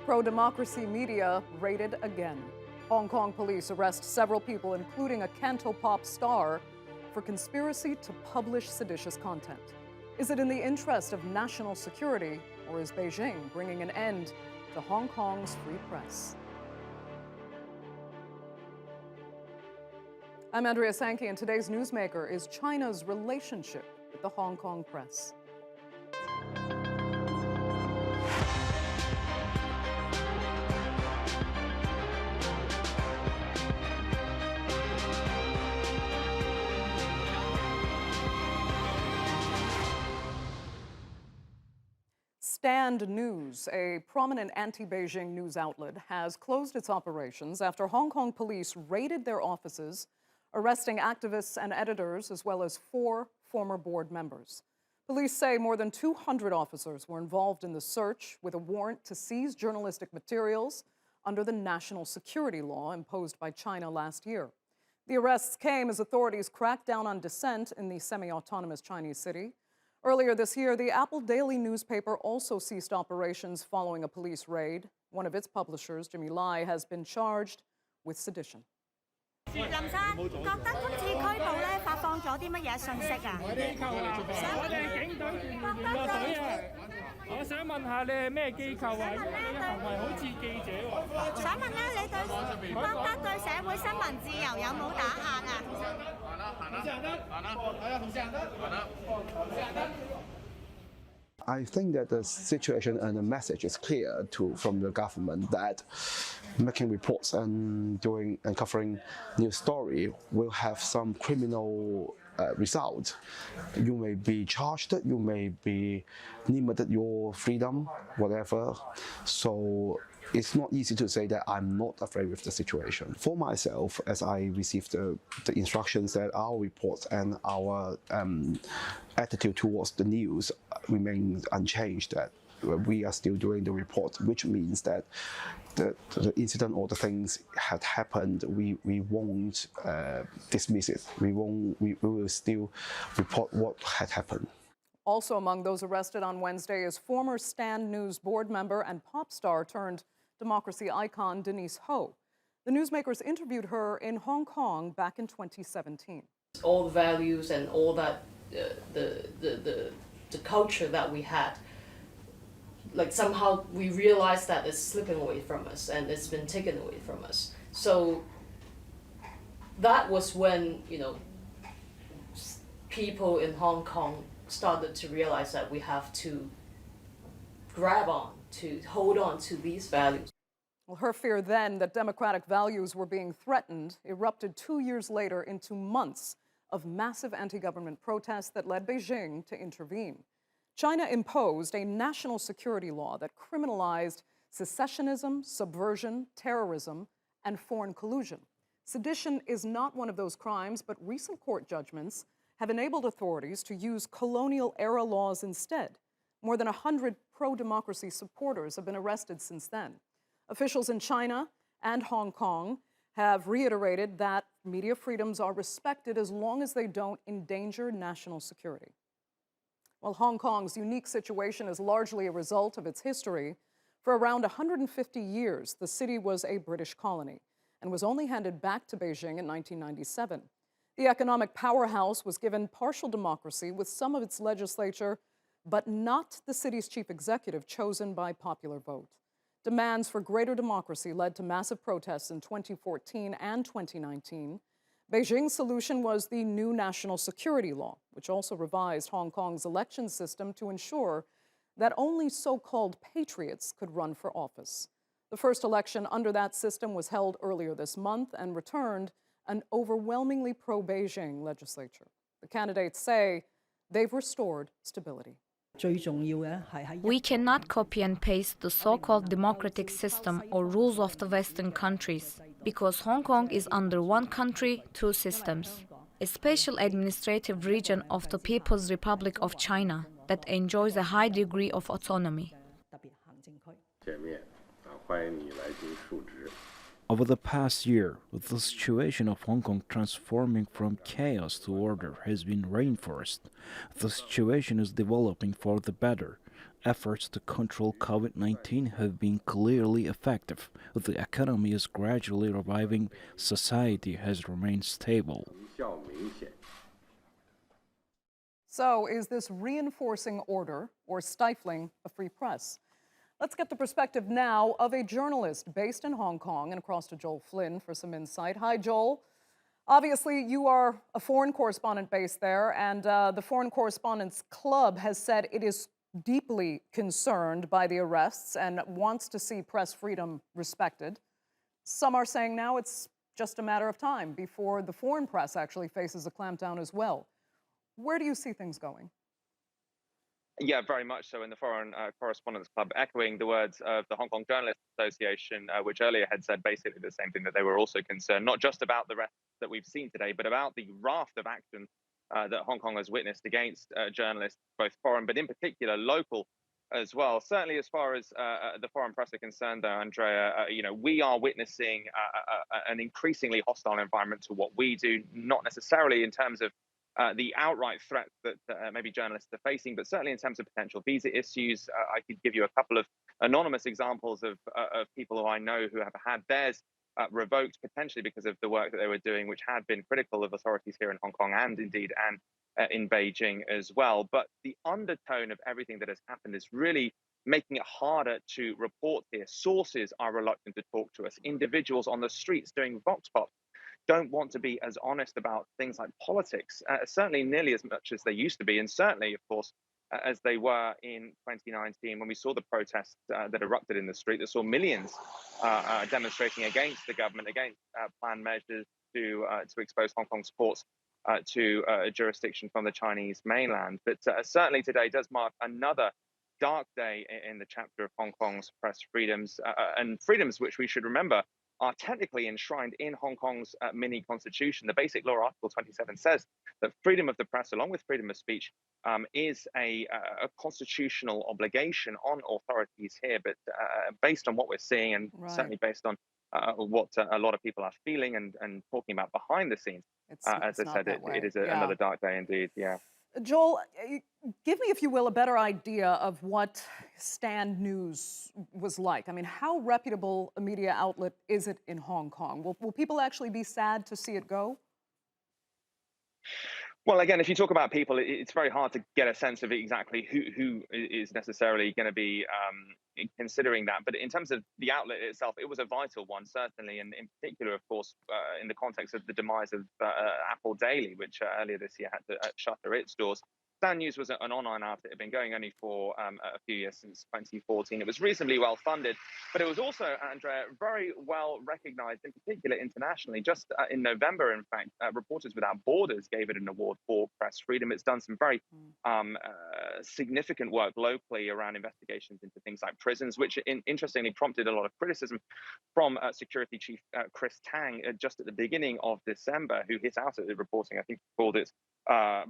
Pro-democracy media raided again. Hong Kong police arrest several people, including a cantopop star, for conspiracy to publish seditious content. Is it in the interest of national security, or is Beijing bringing an end to Hong Kong's free press? I'm Andrea Sankey, and today's newsmaker is China's relationship with the Hong Kong press. Stand News, a prominent anti-Beijing news outlet, has closed its operations after Hong Kong police raided their offices, arresting activists and editors, as well as 4 former board members. Police say more than 200 officers were involved in the search, with a warrant to seize journalistic materials under the national security law imposed by China last year. The arrests came as authorities cracked down on dissent in the semi-autonomous Chinese city. Earlier this year, the Apple Daily newspaper also ceased operations following a police raid. One of its publishers, Jimmy Lai, has been charged with sedition. 林生，覺得今次拘捕咧發放咗啲乜嘢信息啊？機構啊，我哋警隊聯絡隊啊，我想問下你係咩機構啊？你行為好似記者喎。想問咧，你對覺得對社會新聞自由有冇打壓啊？ I think that the situation and the message is clear from the government that making reports and covering news story will have some criminal result. You may be charged, you may be limited your freedom, whatever. So it's not easy to say that I'm not afraid with the situation. For myself, as I received the instructions that our reports and our attitude towards the news remains unchanged, that we are still doing the report, which means that the incident or the things had happened, we won't dismiss it. We will still report what had happened. Also among those arrested on Wednesday is former Stand News board member and pop star turned democracy icon Denise Ho. The newsmakers interviewed her in Hong Kong back in 2017. All the values and all that, the culture that we had, like somehow we realized that it's slipping away from us and it's been taken away from us. So that was when, people in Hong Kong started to realize that we have to grab on, to hold on to these values. Well, her fear then that democratic values were being threatened erupted 2 years later into months of massive anti-government protests that led Beijing to intervene. China imposed a national security law that criminalized secessionism, subversion, terrorism, and foreign collusion. Sedition is not one of those crimes, but recent court judgments have enabled authorities to use colonial-era laws instead. More than 100 pro-democracy supporters have been arrested since then. Officials in China and Hong Kong have reiterated that media freedoms are respected as long as they don't endanger national security. While Hong Kong's unique situation is largely a result of its history, for around 150 years, the city was a British colony and was only handed back to Beijing in 1997. The economic powerhouse was given partial democracy with some of its legislature, but not the city's chief executive chosen by popular vote. Demands for greater democracy led to massive protests in 2014 and 2019. Beijing's solution was the new national security law, which also revised Hong Kong's election system to ensure that only so-called patriots could run for office. The first election under that system was held earlier this month and returned an overwhelmingly pro-Beijing legislature. The candidates say they've restored stability. We cannot copy and paste the so-called democratic system or rules of the Western countries, because Hong Kong is under one country, two systems, a special administrative region of the People's Republic of China that enjoys a high degree of autonomy. Over the past year, the situation of Hong Kong transforming from chaos to order has been reinforced. The situation is developing for the better. Efforts to control COVID-19 have been clearly effective. The economy is gradually reviving, society has remained stable. So, is this reinforcing order or stifling a free press? Let's get the perspective now of a journalist based in Hong Kong and across to Joel Flynn for some insight. Hi, Joel. Obviously, you are a foreign correspondent based there, and the Foreign Correspondents Club has said it is deeply concerned by the arrests and wants to see press freedom respected. Some are saying now it's just a matter of time before the foreign press actually faces a clampdown as well. Where do you see things going? Yeah, very much so in the Foreign Correspondents Club, echoing the words of the Hong Kong Journalists Association, which earlier had said basically the same thing, that they were also concerned, not just about the arrests that we've seen today, but about the raft of action that Hong Kong has witnessed against journalists, both foreign, but in particular local as well. Certainly as far as the foreign press are concerned, though, Andrea, we are witnessing an increasingly hostile environment to what we do, not necessarily in terms of the outright threats that maybe journalists are facing, but certainly in terms of potential visa issues. I could give you a couple of anonymous examples of people who I know who have had theirs revoked potentially because of the work that they were doing, which had been critical of authorities here in Hong Kong and indeed in Beijing as well. But the undertone of everything that has happened is really making it harder to report here. Sources are reluctant to talk to us. Individuals on the streets doing vox pops don't want to be as honest about things like politics, certainly nearly as much as they used to be, and certainly, of course, as they were in 2019 when we saw the protests that erupted in the street, that saw millions demonstrating against the government, against planned measures to expose Hong Kong's ports to jurisdiction from the Chinese mainland. But certainly today does mark another dark day in the chapter of Hong Kong's press freedoms, and freedoms which we should remember are technically enshrined in Hong Kong's mini constitution. The Basic Law Article 27 says that freedom of the press, along with freedom of speech, is a constitutional obligation on authorities here. But based on what we're seeing, and certainly based on what a lot of people are feeling and talking about behind the scenes, as I said, it is another dark day indeed. Yeah. Joel, give me, if you will, a better idea of what Stand News was like. I mean, how reputable a media outlet is it in Hong Kong? Will people actually be sad to see it go? Well, again, if you talk about people, it's very hard to get a sense of exactly who is necessarily going to be considering that. But in terms of the outlet itself, it was a vital one, certainly, and in particular, of course, in the context of the demise of Apple Daily, which earlier this year had to shutter its doors. Stand News was an online outlet. It had been going only for a few years, since 2014. It was reasonably well funded, but it was also, Andrea, very well recognized, in particular internationally. Just in November, in fact, Reporters Without Borders gave it an award for press freedom. It's done some very significant work locally around investigations into things like prisons, which interestingly prompted a lot of criticism from Security Chief Chris Tang just at the beginning of December, who hit out at the reporting. I think he called it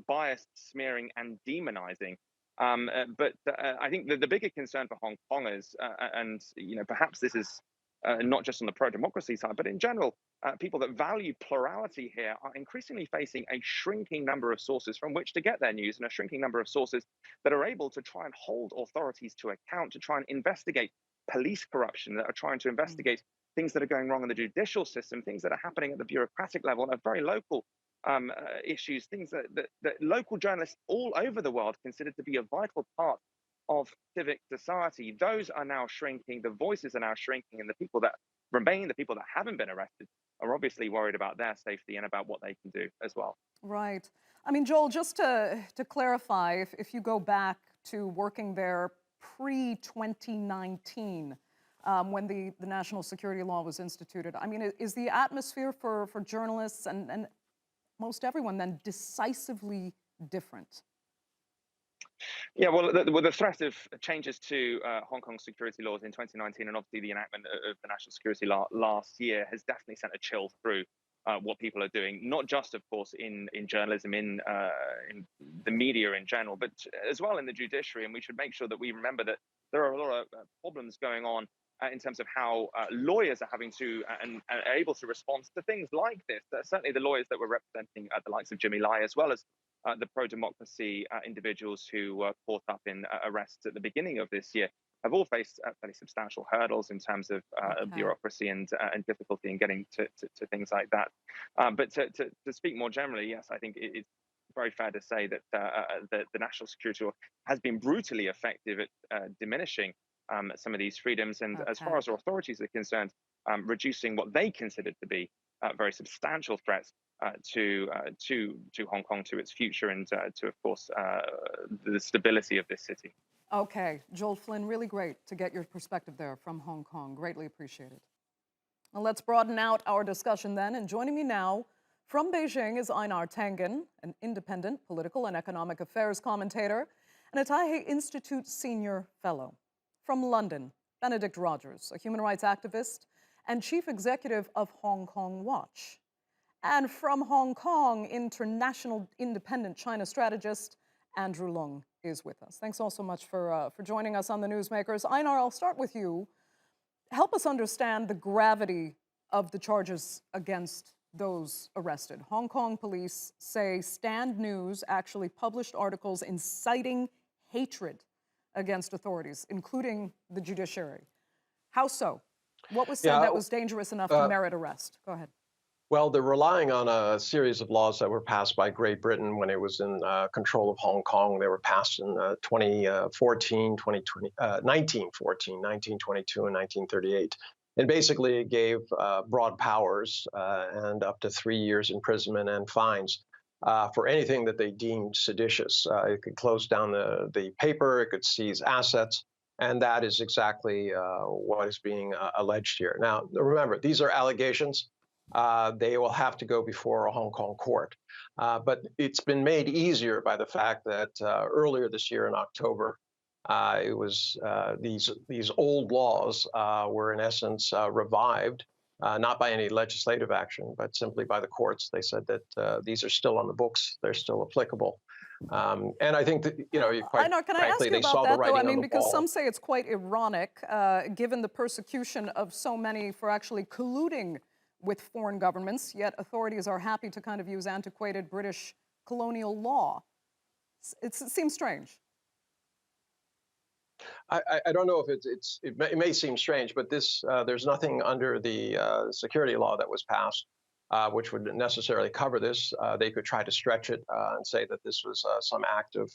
biased, smearing, and demonizing. But I think the bigger concern for Hong Kongers, and perhaps this is not just on the pro-democracy side, but in general, people that value plurality here are increasingly facing a shrinking number of sources from which to get their news, and a shrinking number of sources that are able to try and hold authorities to account, to try and investigate police corruption, that are trying to investigate things that are going wrong in the judicial system, things that are happening at the bureaucratic level, and at very local issues, things that local journalists all over the world consider to be a vital part of civic society. Those are now shrinking, the voices are now shrinking, and the people that remain, the people that haven't been arrested, are obviously worried about their safety and about what they can do as well. Right. I mean, Joel, just to clarify, if you go back to working there pre-2019, when the national security law was instituted, I mean, is the atmosphere for journalists and most everyone then decisively different? Yeah, well, the threat of changes to Hong Kong security laws in 2019, and obviously the enactment of the national security law last year, has definitely sent a chill through what people are doing, not just, of course, in journalism, in the media in general, but as well in the judiciary. And we should make sure that we remember that there are a lot of problems going on in terms of how lawyers are having to and are able to respond to things like this. Certainly the lawyers that were representing the likes of Jimmy Lai, as well as the pro-democracy individuals who were caught up in arrests at the beginning of this year have all faced fairly substantial hurdles in terms of bureaucracy and difficulty in getting to things like that. But to speak more generally, yes, I think it's very fair to say that the national security law has been brutally effective at diminishing some of these freedoms, and as far as our authorities are concerned, reducing what they considered to be very substantial threats to Hong Kong, to its future, and to, of course, the stability of this city. Okay, Joel Flynn, really great to get your perspective there from Hong Kong. Greatly appreciated. Well, let's broaden out our discussion then, and joining me now from Beijing is Einar Tangen, an independent political and economic affairs commentator and a Taipei Institute senior fellow. From London, Benedict Rogers, a human rights activist and chief executive of Hong Kong Watch. And from Hong Kong, international independent China strategist Andrew Leung is with us. Thanks all so much for joining us on The Newsmakers. Einar, I'll start with you. Help us understand the gravity of the charges against those arrested. Hong Kong police say Stand News actually published articles inciting hatred against authorities, including the judiciary. How so? What was said that was dangerous enough to merit arrest? Go ahead. Well, they're relying on a series of laws that were passed by Great Britain when it was in control of Hong Kong. They were passed in 1914, 1922, and 1938. And basically it gave broad powers and up to 3 years imprisonment and fines for anything that they deemed seditious. It could close down the paper, it could seize assets, and that is exactly what is being alleged here. Now, remember, these are allegations. They will have to go before a Hong Kong court. But it's been made easier by the fact that earlier this year in October, it was these old laws were in essence revived, not by any legislative action, but simply by the courts. They said that these are still on the books, they're still applicable. And I think that, quite Einar, can frankly, I ask you they about saw that, the writing though? I on mean, the because wall. some say it's quite ironic, given the persecution of so many for actually colluding with foreign governments, yet authorities are happy to kind of use antiquated British colonial law. It seems strange. I don't know if it may seem strange, but there's nothing under the security law that was passed which would necessarily cover this. They could try to stretch it and say that this was some act of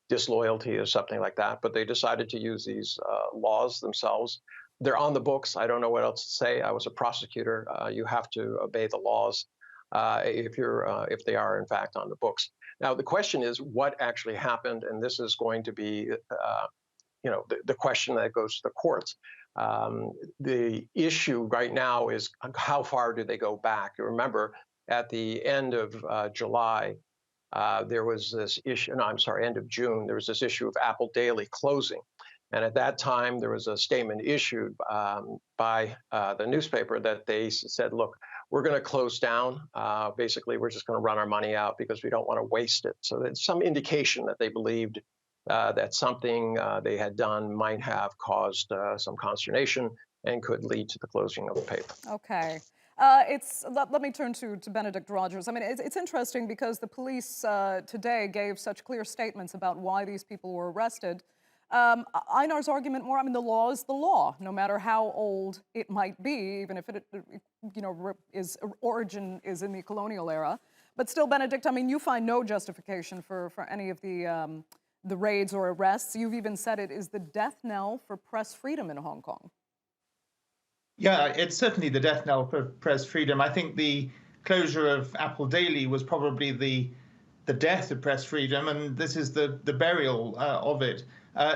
disloyalty or something like that. But they decided to use these laws themselves. They're on the books. I don't know what else to say. I was a prosecutor. You have to obey the laws if they are in fact on the books. Now the question is what actually happened, and this is going to be the question that goes to the courts. The issue right now is how far do they go back? You remember at the end of July, there was this issue, end of June, there was this issue of Apple Daily closing. And at that time, there was a statement issued by the newspaper that they said, look, we're going to close down. Basically, we're just going to run our money out because we don't want to waste it. So there's some indication that they believed that something they had done might have caused some consternation and could lead to the closing of the paper. Okay. Let me turn to Benedict Rogers. I mean, it's interesting because the police today gave such clear statements about why these people were arrested. Einar's argument more, I mean, the law is the law, no matter how old it might be, even if its origin is in the colonial era. But still, Benedict, I mean, you find no justification for any of the raids or arrests. You've even said it is the death knell for press freedom in Hong Kong. Yeah, it's certainly the death knell for press freedom. I think the closure of Apple Daily was probably the death of press freedom, and this is the burial of it.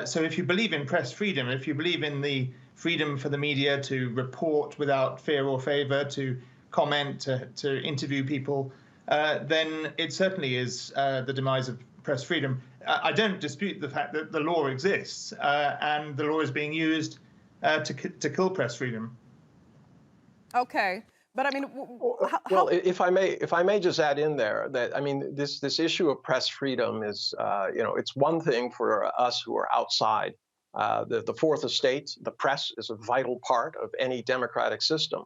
So if you believe in press freedom, if you believe in the freedom for the media to report without fear or favor, to comment, to interview people, then it certainly is the demise of press freedom. I don't dispute the fact that the law exists and the law is being used to kill press freedom. Okay. But I mean, well, if I may just add in there that, I mean, this issue of press freedom is, it's one thing for us who are outside. The fourth estate, the press is a vital part of any democratic system.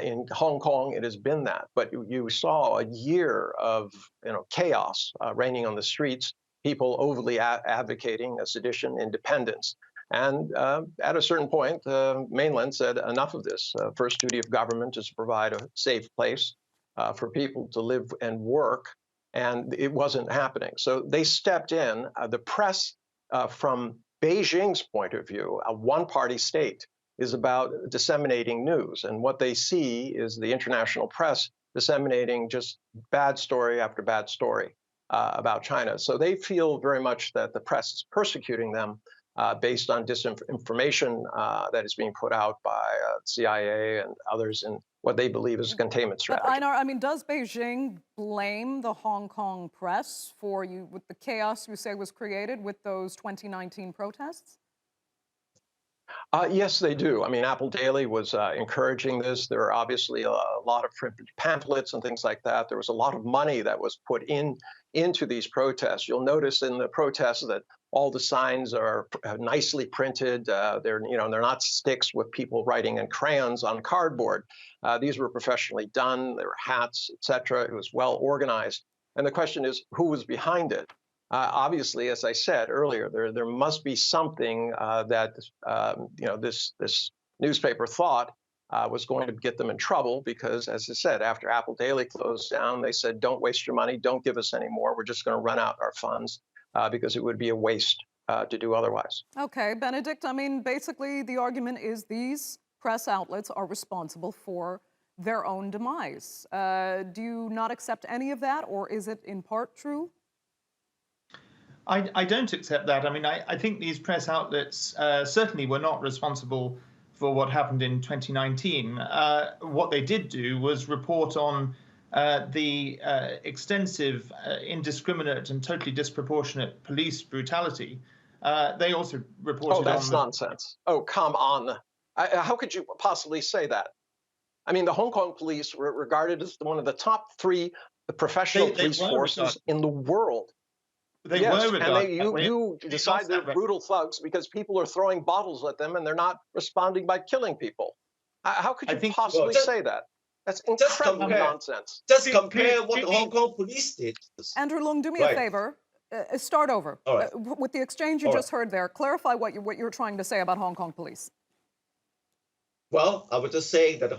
In Hong Kong, it has been that. But you saw a year of chaos reigning on the streets, people overly advocating a sedition, independence. And at a certain point, the mainland said, enough of this. First duty of government is to provide a safe place for people to live and work. And it wasn't happening. So they stepped in. The press, from Beijing's point of view, a one-party state, is about disseminating news. And what they see is the international press disseminating just bad story after bad story about China. So they feel very much that the press is persecuting them based on disinformation that is being put out by CIA and others in what they believe is a containment strategy. But Einar, I mean, does Beijing blame the Hong Kong press with the chaos you say was created with those 2019 protests? Yes, they do. I mean, Apple Daily was encouraging this. There are obviously a lot of pamphlets and things like that. There was a lot of money that was put into these protests. You'll notice in the protests that all the signs are nicely printed. They're not sticks with people writing in crayons on cardboard. These were professionally done. There were hats, etc. It was well organized. And the question is, who was behind it? Obviously, as I said earlier, there must be something that this newspaper thought was going to get them in trouble because, as I said, after Apple Daily closed down, they said, don't waste your money, don't give us any more. We're just going to run out our funds because it would be a waste to do otherwise. Okay, Benedict, I mean, basically the argument is these press outlets are responsible for their own demise. Do you not accept any of that, or is it in part true? I don't accept that. I mean, I think these press outlets certainly were not responsible for what happened in 2019. What they did do was report on the extensive, indiscriminate and totally disproportionate police brutality. They also reported on... Oh, that's nonsense. Oh, come on. How could you possibly say that? I mean, the Hong Kong police were regarded as one of the top 3 professional police forces in the world. They yes, were and you decide they're brutal thugs because people are throwing bottles at them and they're not responding by killing people. How could you possibly say that? That's incredible nonsense. Just compare what the Hong Kong police did. Andrew Leung, do me a favor. Start over. With the exchange you just heard there, clarify what you're trying to say about Hong Kong police. Well, I was just saying that the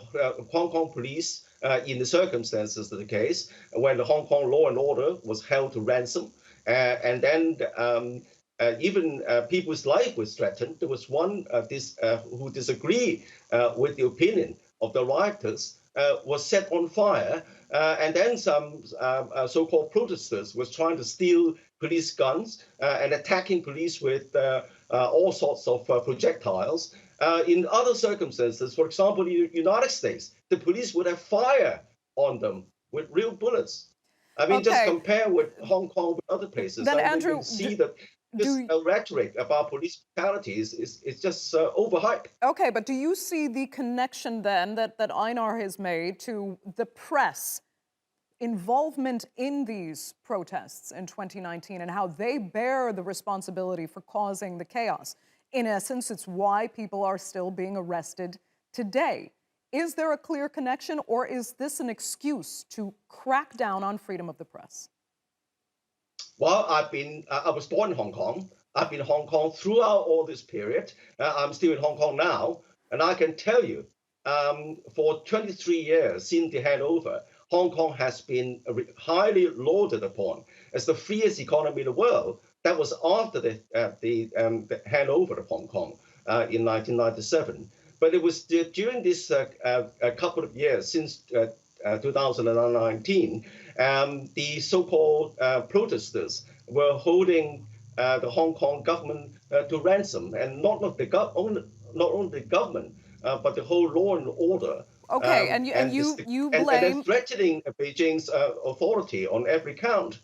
Hong Kong police, in the circumstances of the case, when the Hong Kong law and order was held to ransom, and then even people's life was threatened. There was one who disagreed with the opinion of the rioters, was set on fire, and then some so-called protesters was trying to steal police guns and attacking police with all sorts of projectiles. In other circumstances, for example, in the United States, the police would have fired on them with real bullets. I mean, just compare with Hong Kong with other places. Then, Andrew, you can see that this rhetoric about police brutality is just overhyped. Okay, but do you see the connection then that Einar has made to the press involvement in these protests in 2019 and how they bear the responsibility for causing the chaos? In essence, it's why people are still being arrested today. Is there a clear connection, or is this an excuse to crack down on freedom of the press? Well, I was born in Hong Kong. I've been in Hong Kong throughout all this period. I'm still in Hong Kong now. And I can tell you, for 23 years since the handover, Hong Kong has been highly lauded upon as the freest economy in the world. That was after the handover of Hong Kong in 1997. But it was during this couple of years since 2019, the so-called protesters were holding the Hong Kong government to ransom, and not only the government, but the whole law and order. Okay, and you blame... And threatening Beijing's authority on every count.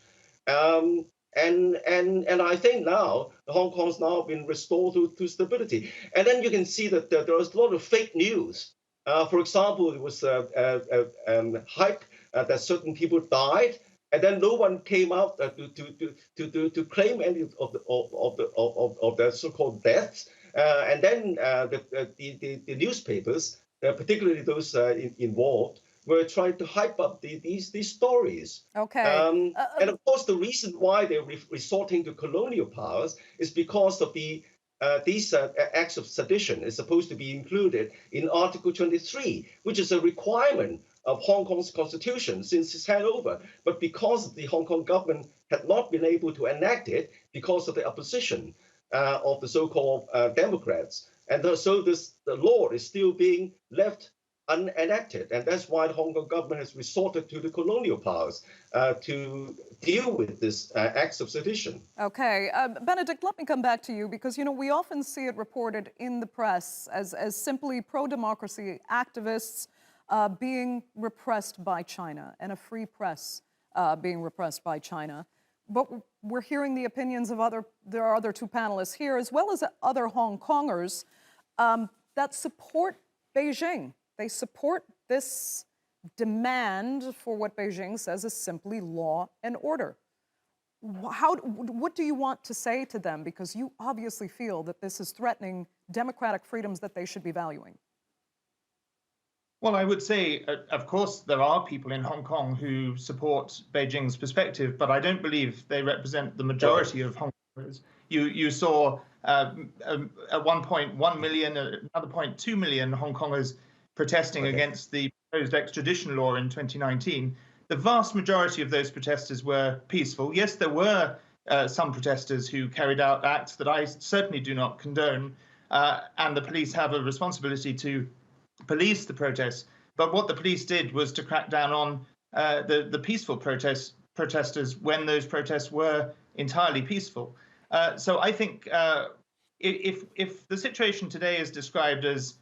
And I think now Hong Kong's now been restored to stability. And then you can see that there was a lot of fake news. For example, there was hype that certain people died, and then no one came out to claim any of the so-called deaths. And then the newspapers particularly those involved, were trying to hype up these stories. Okay. And of course, the reason why they're resorting to colonial powers is because of these acts of sedition is supposed to be included in Article 23, which is a requirement of Hong Kong's constitution since its handover. But because the Hong Kong government had not been able to enact it because of the opposition of the so-called Democrats, and so the law is still being left unenacted, and that's why the Hong Kong government has resorted to the colonial powers to deal with this acts of sedition. Okay, Benedict, let me come back to you because, you know, we often see it reported in the press as simply pro-democracy activists being repressed by China and a free press being repressed by China. But we're hearing the opinions of there are other two panelists here, as well as other Hong Kongers that support Beijing. They support this demand for what Beijing says is simply law and order. What do you want to say to them? Because you obviously feel that this is threatening democratic freedoms that they should be valuing. Well, I would say, of course, there are people in Hong Kong who support Beijing's perspective, but I don't believe they represent the majority of Hong Kongers. You saw at 1.1 million, another 0.2 million Hong Kongers protesting against the proposed extradition law in 2019. The vast majority of those protesters were peaceful. Yes, there were some protesters who carried out acts that I certainly do not condone, and the police have a responsibility to police the protests. But what the police did was to crack down on the peaceful protesters when those protests were entirely peaceful. So I think if the situation today is described as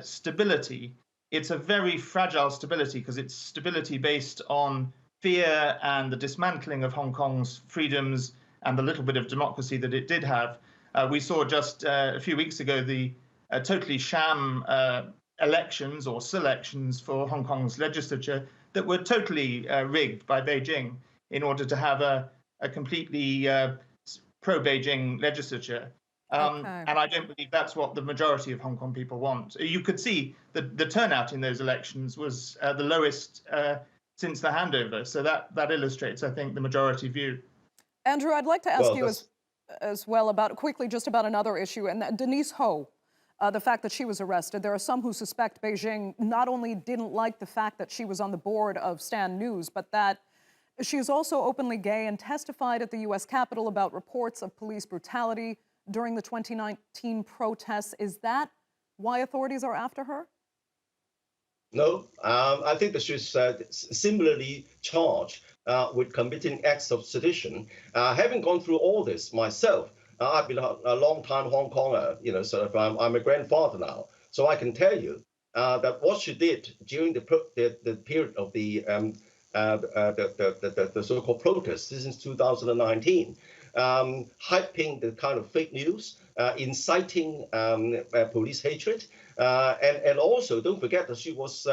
stability, it's a very fragile stability because it's stability based on fear and the dismantling of Hong Kong's freedoms and the little bit of democracy that it did have. We saw just a few weeks ago the totally sham elections or selections for Hong Kong's legislature that were totally rigged by Beijing in order to have a completely pro-Beijing legislature. And I don't believe that's what the majority of Hong Kong people want. You could see the turnout in those elections was the lowest since the handover. So that illustrates, I think, the majority view. Andrew, I'd like to ask you as well quickly just about another issue, and Denise Ho, the fact that she was arrested. There are some who suspect Beijing not only didn't like the fact that she was on the board of Stand News, but that she is also openly gay and testified at the U.S. Capitol about reports of police brutality during the 2019 protests. Is that why authorities are after her? No, I think that she's similarly charged with committing acts of sedition. Having gone through all this myself, I've been a long-time Hong Konger, you know, sort of I'm a grandfather now. So I can tell you that what she did during the period of the so-called protests since 2019, hyping the kind of fake news, inciting police hatred, and also don't forget that she was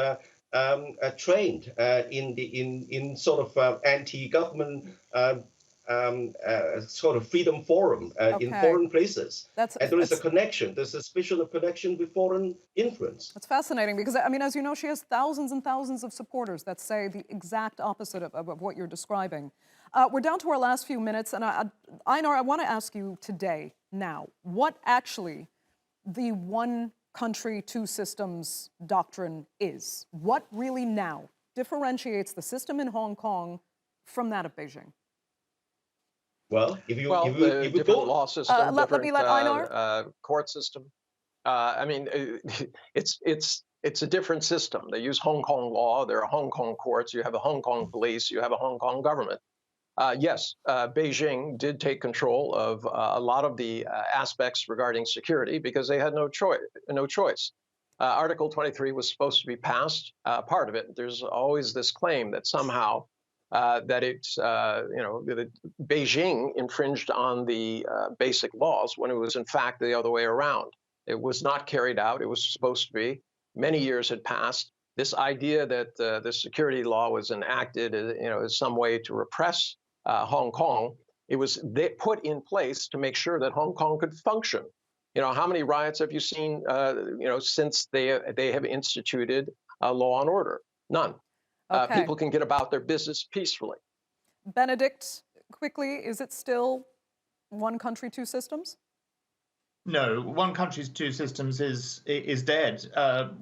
trained in sort of anti-government sort of freedom forum in foreign places. And there is a connection, there's a suspicion of connection with foreign influence. That's fascinating because, I mean, as you know, she has thousands and thousands of supporters that say the exact opposite of what you're describing. We're down to our last few minutes, and Einar, I want to ask you today, now, what actually the one country, two systems doctrine is? What really now differentiates the system in Hong Kong from that of Beijing? Well, if you different law system, let me let Einar. Court system. I mean, it's a different system. They use Hong Kong law. There are Hong Kong courts. You have a Hong Kong police. You have a Hong Kong government. Yes, Beijing did take control of a lot of the aspects regarding security because they had no choice. Article 23 was supposed to be passed. Part of it. There's always this claim that somehow that it's, that Beijing infringed on the basic laws when it was in fact the other way around. It was not carried out. It was supposed to be. Many years had passed. This idea that the security law was enacted, as some way to repress Hong Kong, it was put in place to make sure that Hong Kong could function. You know, how many riots have you seen, since they have instituted law and order? None. Okay. People can get about their business peacefully. Benedict, quickly, is it still one country, two systems? No, one country, two systems is dead.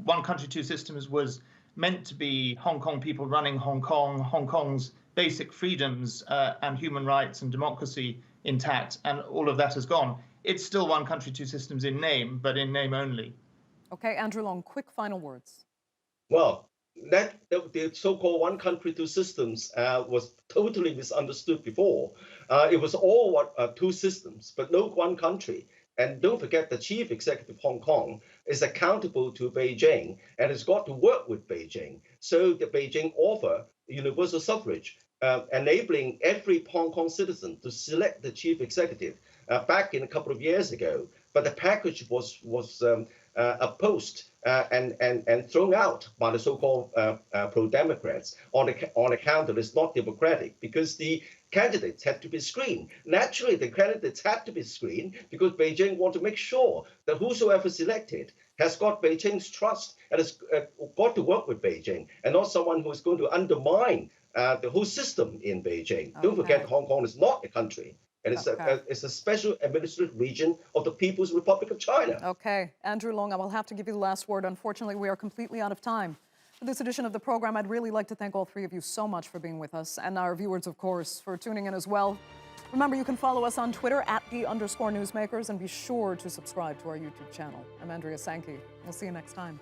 One country, two systems was meant to be Hong Kong people running Hong Kong, Hong Kong's basic freedoms and human rights and democracy intact, and all of that has gone. It's still one country, two systems in name, but in name only. Okay, Andrew Leung, quick final words. Well, the so-called one country, two systems was totally misunderstood before. It was all two systems, but no one country. And don't forget, the chief executive of Hong Kong is accountable to Beijing and has got to work with Beijing. So the Beijing offer universal suffrage, enabling every Hong Kong citizen to select the chief executive back in a couple of years ago. But the package was opposed and thrown out by the so-called pro-democrats on account that it's not democratic, because the candidates had to be screened. Naturally, the candidates had to be screened because Beijing want to make sure that whosoever selected has got Beijing's trust and has got to work with Beijing, and not someone who is going to undermine the whole system in Beijing. Okay. Don't forget, Hong Kong is not a country. And it's a special administrative region of the People's Republic of China. Okay. Andrew Leung, I will have to give you the last word. Unfortunately, we are completely out of time. For this edition of the program, I'd really like to thank all three of you so much for being with us, and our viewers, of course, for tuning in as well. Remember, you can follow us on Twitter @the_newsmakers, and be sure to subscribe to our YouTube channel. I'm Andrea Sankey. We'll see you next time.